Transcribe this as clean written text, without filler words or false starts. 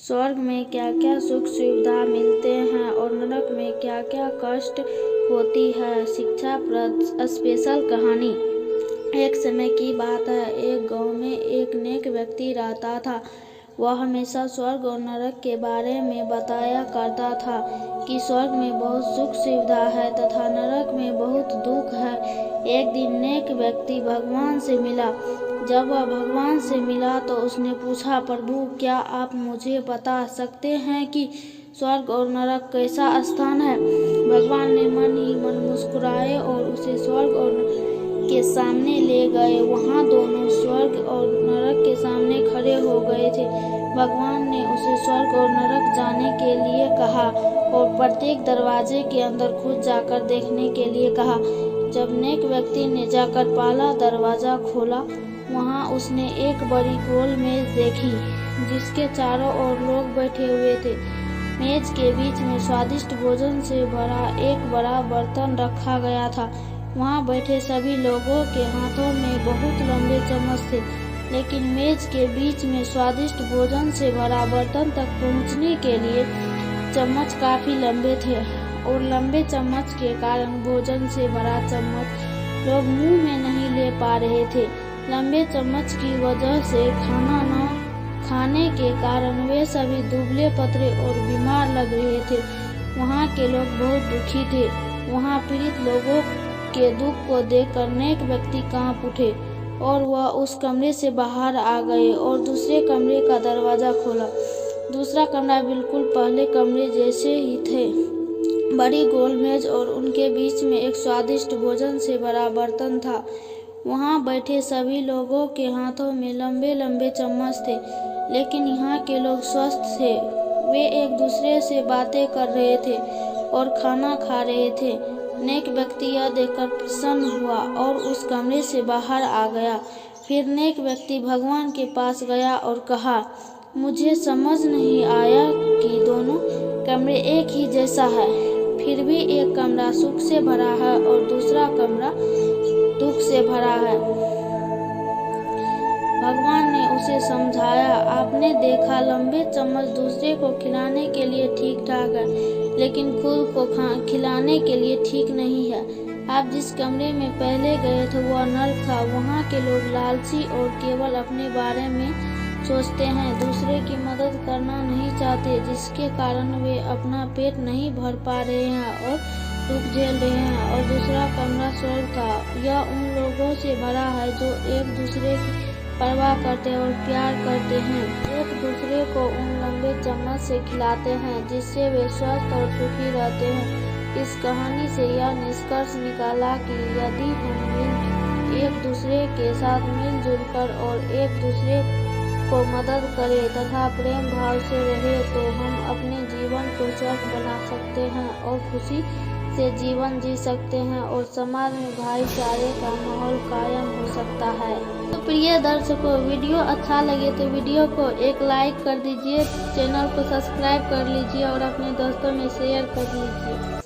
स्वर्ग में क्या क्या सुख सुविधा मिलते हैं और नरक में क्या क्या कष्ट होती है। शिक्षाप्रद स्पेशल कहानी। एक समय की बात है, एक गांव में एक नेक व्यक्ति रहता था। वह हमेशा स्वर्ग और नरक के बारे में बताया करता था कि स्वर्ग में बहुत सुख सुविधा है तथा नरक में बहुत दुख है। एक दिन नेक व्यक्ति भगवान से मिला। जब वह भगवान से मिला तो उसने पूछा, प्रभु, क्या आप मुझे बता सकते हैं कि स्वर्ग और नरक कैसा स्थान है। भगवान ने मन ही मन मुस्कुराए और उसे स्वर्ग और के सामने ले गए। वहाँ दोनों स्वर्ग और नरक के सामने खड़े हो गए थे। भगवान ने उसे स्वर्ग और नरक जाने के लिए कहा और प्रत्येक दरवाजे के अंदर खुद जाकर देखने के लिए कहा। जब नेक व्यक्ति ने जाकर पहला दरवाजा खोला, वहाँ उसने एक बड़ी गोल मेज देखी जिसके चारों ओर लोग बैठे हुए थे। मेज के बीच में स्वादिष्ट भोजन से भरा एक बड़ा बर्तन रखा गया था। वहाँ बैठे सभी लोगों के हाथों में बहुत लंबे चम्मच थे, लेकिन मेज के बीच में स्वादिष्ट भोजन से भरा बर्तन तक पहुँचने के लिए चम्मच काफी लंबे थे और लंबे चम्मच के कारण भोजन से भरा चम्मच लोग मुंह में नहीं ले पा रहे थे। लंबे चम्मच की वजह से खाना न खाने के कारण वे सभी दुबले पतले और बीमार लग रहे थे। वहाँ के लोग बहुत दुखी थे। वहाँ पीड़ित लोगों के दुख को देखकर नेक व्यक्ति कांप उठे और वह उस कमरे से बाहर आ गए और दूसरे कमरे का दरवाजा खोला। दूसरा कमरा बिल्कुल पहले कमरे जैसे ही थे। बड़ी गोल मेज और उनके बीच में एक स्वादिष्ट भोजन से भरा बर्तन था। वहाँ बैठे सभी लोगों के हाथों में लंबे लंबे चम्मच थे, लेकिन यहाँ के लोग स्वस्थ थे। वे एक दूसरे से बातें कर रहे थे और खाना खा रहे थे। नेक व्यक्ति यह देखकर प्रसन्न हुआ और उस कमरे से बाहर आ गया। फिर नेक व्यक्ति भगवान के पास गया और कहा, मुझे समझ नहीं आया कि दोनों कमरे एक ही जैसा है। फिर भी एक कमरा सुख से भरा है और दूसरा कमरा दुख से भरा है। भगवान ने उसे समझाया, आपने देखा लंबे चम्मच दूसरे को खिलाने के लिए ठीक ठाक है, लेकिन खुद को खिलाने के लिए ठीक नहीं है। आप जिस कमरे में पहले गए थे वह नर्क था। वहाँ के लोग लालची और केवल अपने बारे में सोचते हैं, दूसरे की मदद करना नहीं चाहते, जिसके कारण वे अपना पेट नहीं भर पा रहे हैं और दुख झेल रहे हैं। और दूसरा कमरा स्वर्ग था। यह उन लोगों से भरा है जो एक दूसरे की परवाह करते और प्यार करते हैं, एक दूसरे को उन लंबे चम्मच से खिलाते हैं जिससे वे स्वस्थ और सुखी रहते हैं। इस कहानी से यह निष्कर्ष निकाला कि यदि हम एक दूसरे के साथ मिलजुल कर और एक दूसरे को मदद करें तथा प्रेम भाव से रहे तो हम अपने जीवन को स्वस्थ बना सकते हैं और खुशी से जीवन जी सकते हैं और समाज में भाईचारे का माहौल कायम हो सकता है। तो प्रिय दर्शकों, वीडियो अच्छा लगे तो वीडियो को एक लाइक कर दीजिए, चैनल को सब्सक्राइब कर लीजिए और अपने दोस्तों में शेयर कर लीजिए।